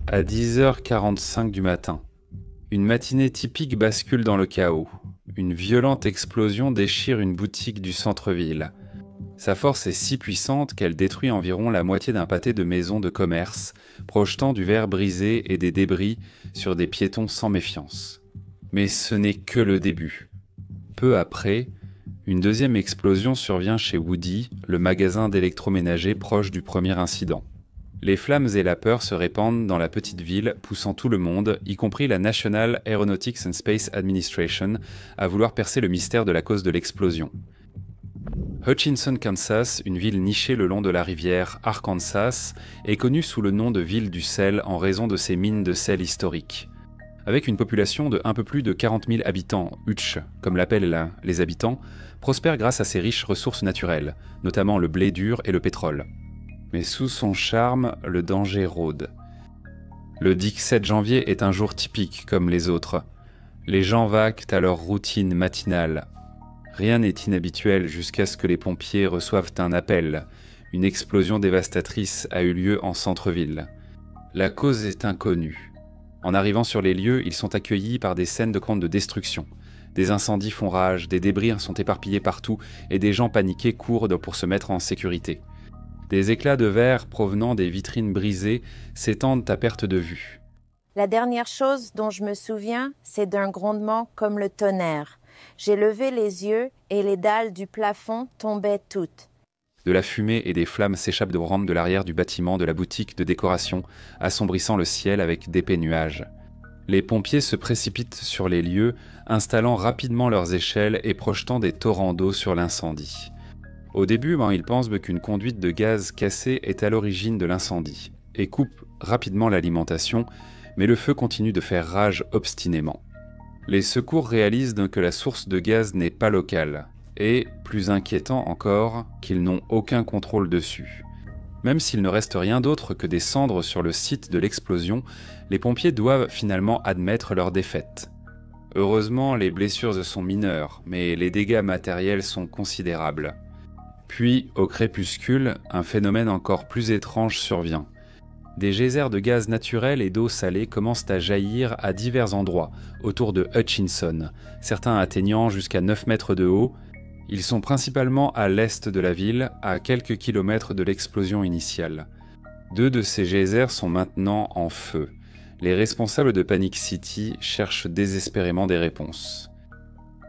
À 10h45 du matin, une matinée typique bascule dans le chaos. Une violente explosion déchire une boutique du centre-ville. Sa force est si puissante qu'elle détruit environ la moitié d'un pâté de maisons de commerce, projetant du verre brisé et des débris sur des piétons sans méfiance. Mais ce n'est que le début. Peu après, une deuxième explosion survient chez Woody, le magasin d'électroménager proche du premier incident. Les flammes et la peur se répandent dans la petite ville, poussant tout le monde, y compris la National Aeronautics and Space Administration, à vouloir percer le mystère de la cause de l'explosion. Hutchinson, Kansas, une ville nichée le long de la rivière Arkansas, est connue sous le nom de ville du sel en raison de ses mines de sel historiques. Avec une population de un peu plus de 40 000 habitants, Hutch, comme l'appellent les habitants, prospère grâce à ses riches ressources naturelles, notamment le blé dur et le pétrole. Mais sous son charme, le danger rôde. Le 17 janvier est un jour typique comme les autres. Les gens vaquent à leur routine matinale. Rien n'est inhabituel jusqu'à ce que les pompiers reçoivent un appel. Une explosion dévastatrice a eu lieu en centre-ville. La cause est inconnue. En arrivant sur les lieux, ils sont accueillis par des scènes de grande destruction. Des incendies font rage, des débris sont éparpillés partout et des gens paniqués courent pour se mettre en sécurité. Des éclats de verre provenant des vitrines brisées s'étendent à perte de vue. La dernière chose dont je me souviens, c'est d'un grondement comme le tonnerre. J'ai levé les yeux et les dalles du plafond tombaient toutes. De la fumée et des flammes s'échappent de rampes de l'arrière du bâtiment de la boutique de décoration, assombrissant le ciel avec d'épais nuages. Les pompiers se précipitent sur les lieux, installant rapidement leurs échelles et projetant des torrents d'eau sur l'incendie. Au début, ils pensent qu'une conduite de gaz cassée est à l'origine de l'incendie et coupent rapidement l'alimentation, mais le feu continue de faire rage obstinément. Les secours réalisent que la source de gaz n'est pas locale et, plus inquiétant encore, qu'ils n'ont aucun contrôle dessus. Même s'il ne reste rien d'autre que des cendres sur le site de l'explosion, les pompiers doivent finalement admettre leur défaite. Heureusement, les blessures sont mineures, mais les dégâts matériels sont considérables. Puis, au crépuscule, un phénomène encore plus étrange survient. Des geysers de gaz naturel et d'eau salée commencent à jaillir à divers endroits, autour de Hutchinson, certains atteignant jusqu'à 9 mètres de haut. Ils sont principalement à l'est de la ville, à quelques kilomètres de l'explosion initiale. 2 de ces geysers sont maintenant en feu. Les responsables de Panic City cherchent désespérément des réponses.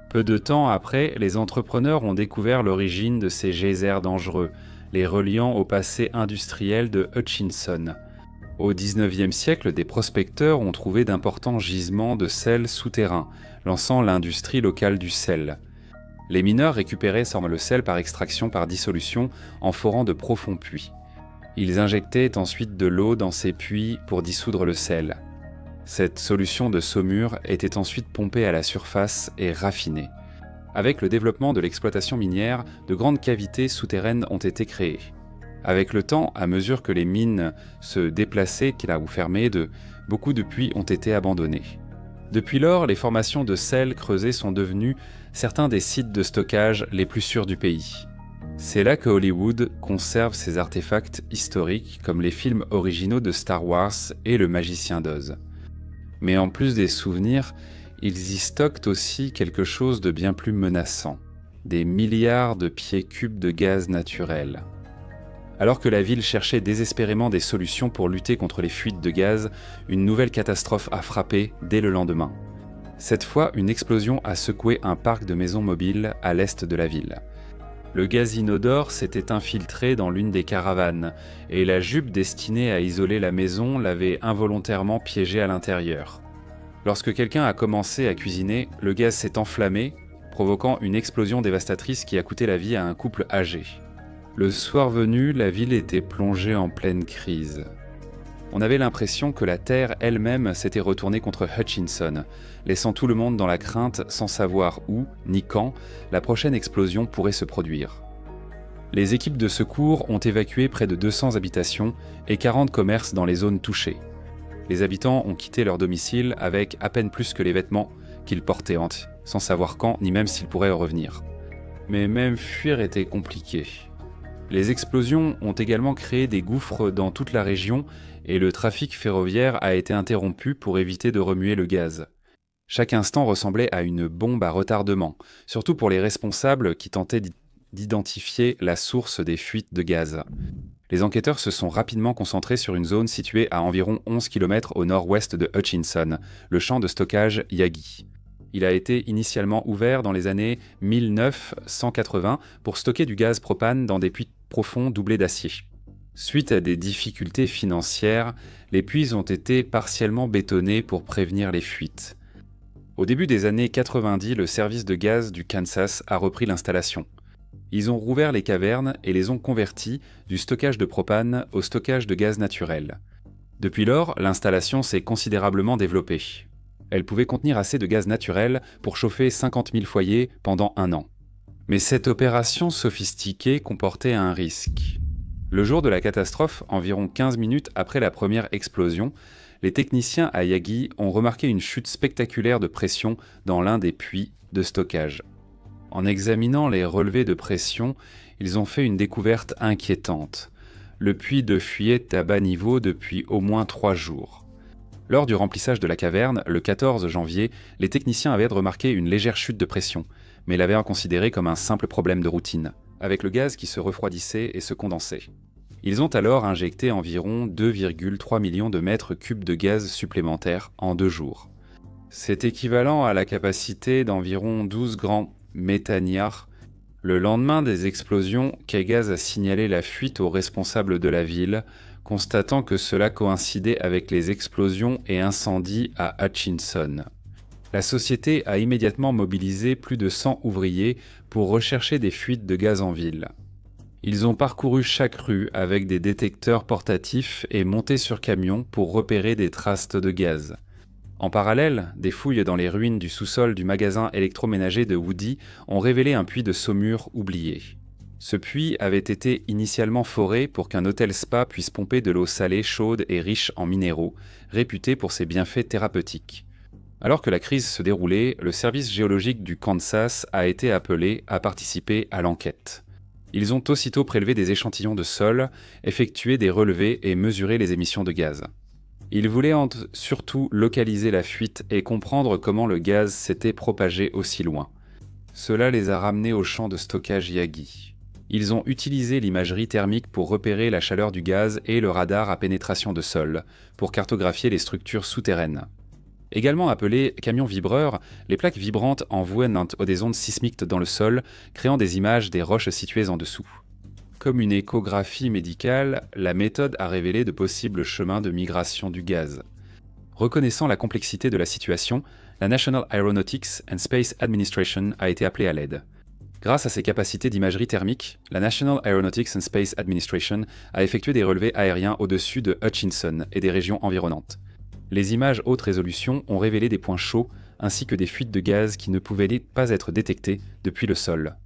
Peu de temps après, les entrepreneurs ont découvert l'origine de ces geysers dangereux, les reliant au passé industriel de Hutchinson. Au XIXe siècle, des prospecteurs ont trouvé d'importants gisements de sel souterrain, lançant l'industrie locale du sel. Les mineurs récupéraient le sel par extraction par dissolution en forant de profonds puits. Ils injectaient ensuite de l'eau dans ces puits pour dissoudre le sel. Cette solution de saumure était ensuite pompée à la surface et raffinée. Avec le développement de l'exploitation minière, de grandes cavités souterraines ont été créées. Avec le temps, à mesure que les mines se déplaçaient ou fermaient, beaucoup de puits ont été abandonnés. Depuis lors, les formations de sel creusées sont devenues certains des sites de stockage les plus sûrs du pays. C'est là que Hollywood conserve ses artefacts historiques comme les films originaux de Star Wars et Le Magicien d'Oz. Mais en plus des souvenirs, ils y stockent aussi quelque chose de bien plus menaçant, des milliards de pieds cubes de gaz naturel. Alors que la ville cherchait désespérément des solutions pour lutter contre les fuites de gaz, une nouvelle catastrophe a frappé dès le lendemain. Cette fois, une explosion a secoué un parc de maisons mobiles à l'est de la ville. Le gaz inodore s'était infiltré dans l'une des caravanes, et la jupe destinée à isoler la maison l'avait involontairement piégé à l'intérieur. Lorsque quelqu'un a commencé à cuisiner, le gaz s'est enflammé, provoquant une explosion dévastatrice qui a coûté la vie à un couple âgé. Le soir venu, la ville était plongée en pleine crise. On avait l'impression que la terre elle-même s'était retournée contre Hutchinson, laissant tout le monde dans la crainte sans savoir où, ni quand, la prochaine explosion pourrait se produire. Les équipes de secours ont évacué près de 200 habitations et 40 commerces dans les zones touchées. Les habitants ont quitté leur domicile avec à peine plus que les vêtements qu'ils portaient, sans savoir quand ni même s'ils pourraient revenir. Mais même fuir était compliqué. Les explosions ont également créé des gouffres dans toute la région et le trafic ferroviaire a été interrompu pour éviter de remuer le gaz. Chaque instant ressemblait à une bombe à retardement, surtout pour les responsables qui tentaient d'identifier la source des fuites de gaz. Les enquêteurs se sont rapidement concentrés sur une zone située à environ 11 km au nord-ouest de Hutchinson, le champ de stockage Yagi. Il a été initialement ouvert dans les années 1980 pour stocker du gaz propane dans des puits profonds doublés d'acier. Suite à des difficultés financières, les puits ont été partiellement bétonnés pour prévenir les fuites. Au début des années 90, le service de gaz du Kansas a repris l'installation. Ils ont rouvert les cavernes et les ont convertis du stockage de propane au stockage de gaz naturel. Depuis lors, l'installation s'est considérablement développée. Elle pouvait contenir assez de gaz naturel pour chauffer 50 000 foyers pendant 1 an. Mais cette opération sophistiquée comportait un risque. Le jour de la catastrophe, environ 15 minutes après la première explosion, les techniciens à Yagi ont remarqué une chute spectaculaire de pression dans l'un des puits de stockage. En examinant les relevés de pression, ils ont fait une découverte inquiétante. Le puits de fuyait à bas niveau depuis au moins 3 jours. Lors du remplissage de la caverne, le 14 janvier, les techniciens avaient remarqué une légère chute de pression, mais l'avaient considéré comme un simple problème de routine, avec le gaz qui se refroidissait et se condensait. Ils ont alors injecté environ 2,3 millions de mètres cubes de gaz supplémentaires en 2 jours. C'est équivalent à la capacité d'environ 12 grands méthaniards. Le lendemain des explosions, KGaz a signalé la fuite aux responsables de la ville, constatant que cela coïncidait avec les explosions et incendies à Hutchinson. La société a immédiatement mobilisé plus de 100 ouvriers pour rechercher des fuites de gaz en ville. Ils ont parcouru chaque rue avec des détecteurs portatifs et monté sur camion pour repérer des traces de gaz. En parallèle, des fouilles dans les ruines du sous-sol du magasin électroménager de Woody ont révélé un puits de saumure oublié. Ce puits avait été initialement foré pour qu'un hôtel spa puisse pomper de l'eau salée chaude et riche en minéraux, réputée pour ses bienfaits thérapeutiques. Alors que la crise se déroulait, le service géologique du Kansas a été appelé à participer à l'enquête. Ils ont aussitôt prélevé des échantillons de sol, effectué des relevés et mesuré les émissions de gaz. Ils voulaient surtout localiser la fuite et comprendre comment le gaz s'était propagé aussi loin. Cela les a ramenés au champ de stockage Yagi. Ils ont utilisé l'imagerie thermique pour repérer la chaleur du gaz et le radar à pénétration de sol, pour cartographier les structures souterraines. Également appelées camions vibreurs, les plaques vibrantes envoient des ondes sismiques dans le sol, créant des images des roches situées en dessous. Comme une échographie médicale, la méthode a révélé de possibles chemins de migration du gaz. Reconnaissant la complexité de la situation, la National Aeronautics and Space Administration a été appelée à l'aide. Grâce à ses capacités d'imagerie thermique, la National Aeronautics and Space Administration a effectué des relevés aériens au-dessus de Hutchinson et des régions environnantes. Les images haute résolution ont révélé des points chauds ainsi que des fuites de gaz qui ne pouvaient pas être détectées depuis le sol.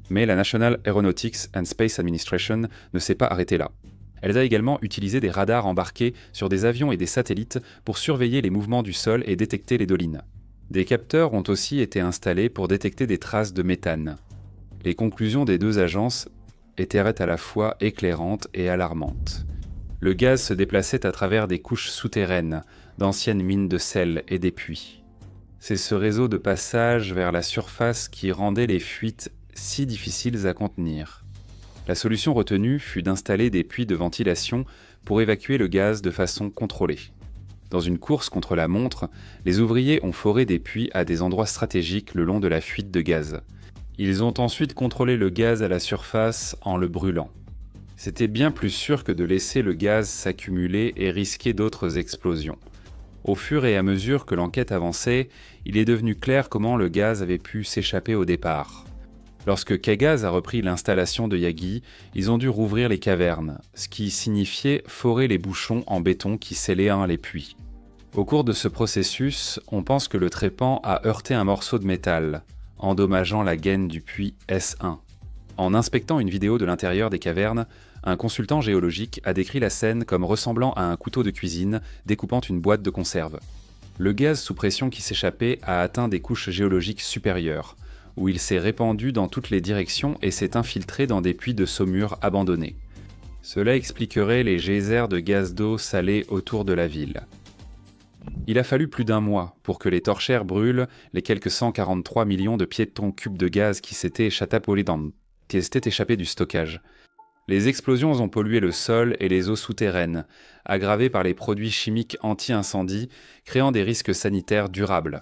Mais la National Aeronautics and Space Administration ne s'est pas arrêtée là. Elle a également utilisé des radars embarqués sur des avions et des satellites pour surveiller les mouvements du sol et détecter les dolines. Des capteurs ont aussi été installés pour détecter des traces de méthane. Les conclusions des 2 agences étaient à la fois éclairantes et alarmantes. Le gaz se déplaçait à travers des couches souterraines, d'anciennes mines de sel et des puits. C'est ce réseau de passage vers la surface qui rendait les fuites si difficiles à contenir. La solution retenue fut d'installer des puits de ventilation pour évacuer le gaz de façon contrôlée. Dans une course contre la montre, les ouvriers ont foré des puits à des endroits stratégiques le long de la fuite de gaz. Ils ont ensuite contrôlé le gaz à la surface en le brûlant. C'était bien plus sûr que de laisser le gaz s'accumuler et risquer d'autres explosions. Au fur et à mesure que l'enquête avançait, il est devenu clair comment le gaz avait pu s'échapper au départ. Lorsque KGaz a repris l'installation de Yagi, ils ont dû rouvrir les cavernes, ce qui signifiait forer les bouchons en béton qui scellaient les puits. Au cours de ce processus, on pense que le trépan a heurté un morceau de métal, endommageant la gaine du puits S1. En inspectant une vidéo de l'intérieur des cavernes, un consultant géologique a décrit la scène comme ressemblant à un couteau de cuisine découpant une boîte de conserve. Le gaz sous pression qui s'échappait a atteint des couches géologiques supérieures, où il s'est répandu dans toutes les directions et s'est infiltré dans des puits de saumure abandonnés. Cela expliquerait les geysers de gaz d'eau salé autour de la ville. Il a fallu plus d'un mois pour que les torchères brûlent les quelques 143 millions de pieds-de-ton cubes de gaz qui s'étaient échappés du stockage. Les explosions ont pollué le sol et les eaux souterraines, aggravées par les produits chimiques anti-incendie, créant des risques sanitaires durables.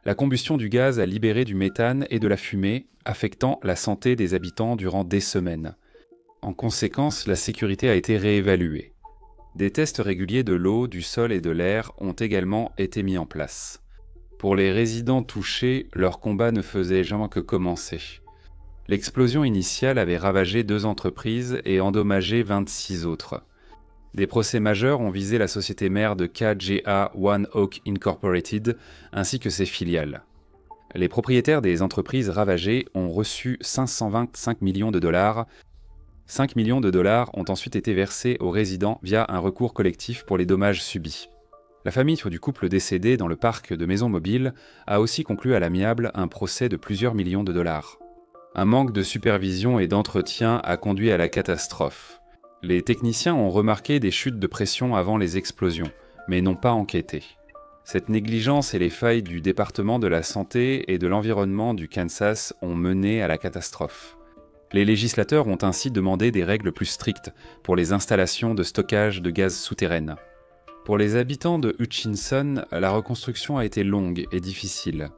La combustion du gaz a libéré du méthane et de la fumée, affectant la santé des habitants durant des semaines. En conséquence, la sécurité a été réévaluée. Des tests réguliers de l'eau, du sol et de l'air ont également été mis en place. Pour les résidents touchés, leur combat ne faisait jamais que commencer. L'explosion initiale avait ravagé 2 entreprises et endommagé 26 autres. Des procès majeurs ont visé la société mère de KGA One Oak Incorporated ainsi que ses filiales. Les propriétaires des entreprises ravagées ont reçu 525 millions de dollars. 5 millions de dollars ont ensuite été versés aux résidents via un recours collectif pour les dommages subis. La famille du couple décédé dans le parc de Maisons Mobiles a aussi conclu à l'amiable un procès de plusieurs millions de dollars. Un manque de supervision et d'entretien a conduit à la catastrophe. Les techniciens ont remarqué des chutes de pression avant les explosions, mais n'ont pas enquêté. Cette négligence et les failles du département de la santé et de l'environnement du Kansas ont mené à la catastrophe. Les législateurs ont ainsi demandé des règles plus strictes pour les installations de stockage de gaz souterraines. Pour les habitants de Hutchinson, la reconstruction a été longue et difficile.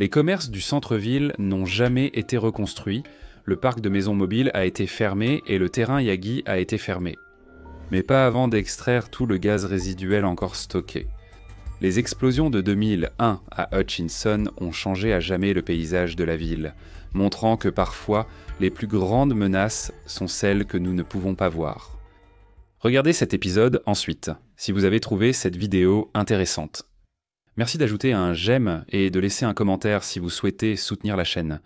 Les commerces du centre-ville n'ont jamais été reconstruits, le parc de Maisons Mobiles a été fermé et le terrain Yagi a été fermé. Mais pas avant d'extraire tout le gaz résiduel encore stocké. Les explosions de 2001 à Hutchinson ont changé à jamais le paysage de la ville, montrant que parfois, les plus grandes menaces sont celles que nous ne pouvons pas voir. Regardez cet épisode ensuite, si vous avez trouvé cette vidéo intéressante. Merci d'ajouter un j'aime et de laisser un commentaire si vous souhaitez soutenir la chaîne.